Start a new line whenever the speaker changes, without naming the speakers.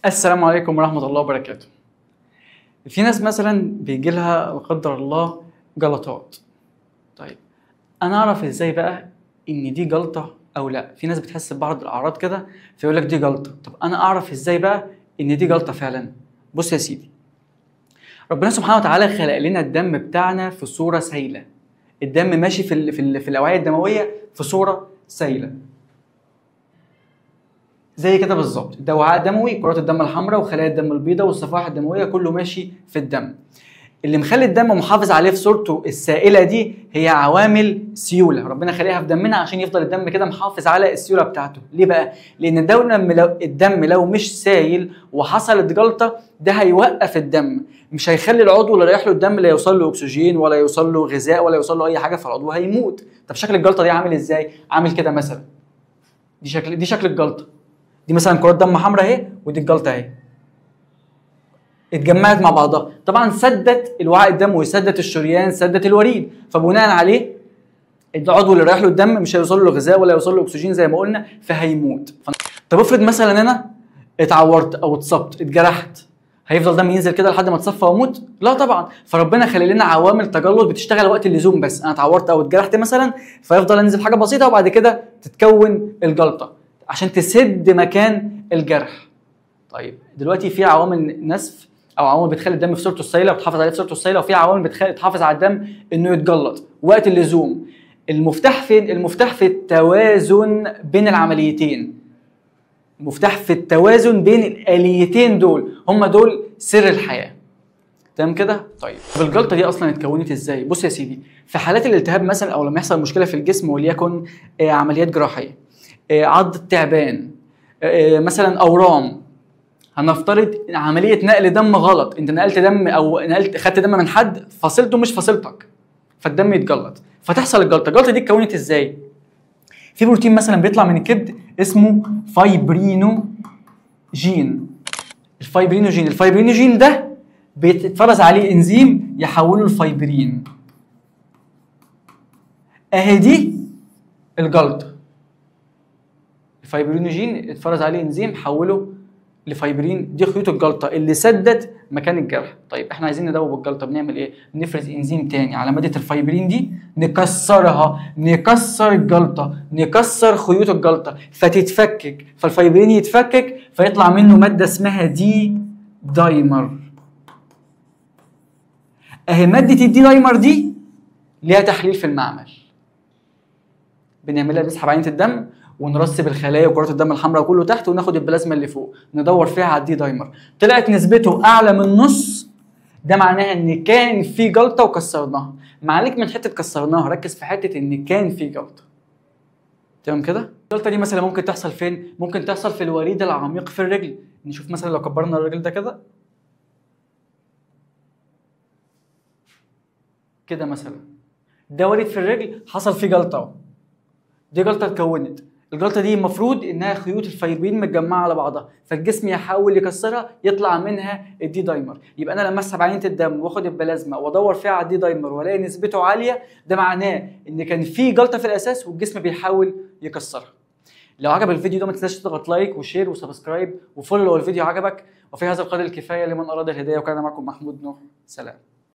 السلام عليكم ورحمة الله وبركاته. في ناس مثلا بيجي لها لا قدر الله جلطات. طيب أنا أعرف إزاي بقى إن دي جلطة أو لأ؟ في ناس بتحس ببعض الأعراض كده فيقول لك دي جلطة. طب أنا أعرف إزاي بقى إن دي جلطة فعلا؟ بص يا سيدي، ربنا سبحانه وتعالى خلق لنا الدم بتاعنا في صورة سايلة. الدم ماشي في الأوعية الدموية في صورة سايلة. زي كده بالظبط، ده وعاء دموي، كرات الدم الحمراء وخلايا الدم البيضاء والصفائح الدمويه كله ماشي في الدم. اللي مخلي الدم محافظ عليه في صورته السائله دي هي عوامل سيوله، ربنا خليها في دمنا عشان يفضل الدم كده محافظ على السيوله بتاعته. ليه بقى؟ لان الدم لو مش سايل وحصلت جلطه ده هيوقف الدم، مش هيخلي العضو اللي رايح له الدم لا يوصل له اكسجين ولا يوصل له غذاء ولا يوصل له اي حاجه، فالعضو هيموت. طب شكل الجلطه دي عامل ازاي؟ عامل كده مثلا. دي شكل الجلطه. دي مثلا كرات دم حمراء اهي، ودي الجلطه اهي. اتجمعت مع بعضها، طبعا سدت الوعاء الدموي، سدت الشريان، سدت الوريد، فبناء عليه العضو اللي رايح له الدم مش هيوصل له غذاء ولا يوصل له اكسجين زي ما قلنا، فهيموت. طب افرض مثلا انا اتعورت او اتصبت، اتجرحت، هيفضل دم ينزل كده لحد ما اتصفى واموت؟ لا طبعا، فربنا خلي لنا عوامل تجلط بتشتغل وقت اللزوم بس. انا اتعورت او اتجرحت مثلا فيفضل ينزل حاجه بسيطه وبعد كده تتكون الجلطه عشان تسد مكان الجرح. طيب دلوقتي في عوامل نسف او عوامل بتخلي الدم في صورته السائله وبتحافظ عليه في صورته السائله، وفي عوامل بتحافظ على الدم انه يتجلط وقت اللزوم. المفتاح فين؟ المفتاح في التوازن بين العمليتين. المفتاح في التوازن بين الآليتين دول، هم دول سر الحياه. تمام كده؟ طيب الجلطه دي اصلا اتكونت ازاي؟ بص يا سيدي، في حالات الالتهاب مثلا او لما يحصل مشكله في الجسم وليكن عمليات جراحيه، عض تعبان، مثلا اورام، هنفترض عمليه نقل دم غلط، انت نقلت دم او خدت دم من حد فصيلته مش فصيلتك، فالدم يتجلط فتحصل الجلطه. الجلطه دي اتكونت ازاي؟ في بروتين مثلا بيطلع من الكبد اسمه فايبرينوجين. الفايبرينوجين ده بيتفرز عليه انزيم يحوله لفايبرين. اهي دي الجلطه. الفايبرينوجين اتفرز عليه انزيم حوله لفايبرين، دي خيوط الجلطه اللي سدت مكان الجرح. طيب احنا عايزين ندوب الجلطه، بنعمل ايه؟ بنفرز انزيم تاني على ماده الفايبرين دي، نكسرها، نكسر الجلطه، نكسر خيوط الجلطه فتتفكك، فالفايبرين يتفكك فيطلع منه ماده اسمها دي دايمر. اهي ماده الدي دايمر دي ليها تحليل في المعمل، بنعملها، نسحب عينه الدم ونرسب الخلايا وكرات الدم الحمراء كله تحت وناخد البلازما اللي فوق ندور فيها على الدي دايمر، طلعت نسبته اعلى من نص، ده معناها ان كان في جلطه وكسرناها. معليك من حته كسرناها، ركز في حته ان كان في جلطه. تمام كده؟ الجلطه دي مثلا ممكن تحصل فين؟ ممكن تحصل في الوريد العميق في الرجل. نشوف مثلا لو كبرنا الرجل ده كده مثلا، ده وريد في الرجل حصل فيه جلطه اهو، دي جلطه اتكونت. الجلطه دي المفروض انها خيوط الفايبرين متجمعه على بعضها، فالجسم يحاول يكسرها يطلع منها الدي دايمر. يبقى انا لما اسحب عينه الدم واخد البلازما وادور فيها على الدي دايمر والاقي نسبته عاليه، ده معناه ان كان في جلطه في الاساس والجسم بيحاول يكسرها. لو عجب الفيديو ده ما تنساش تضغط لايك وشير وسبسكرايب وفولو لو الفيديو عجبك. وفي هذا القدر الكفايه لمن اراد الهدايه، وكان معكم محمود نوح. سلام.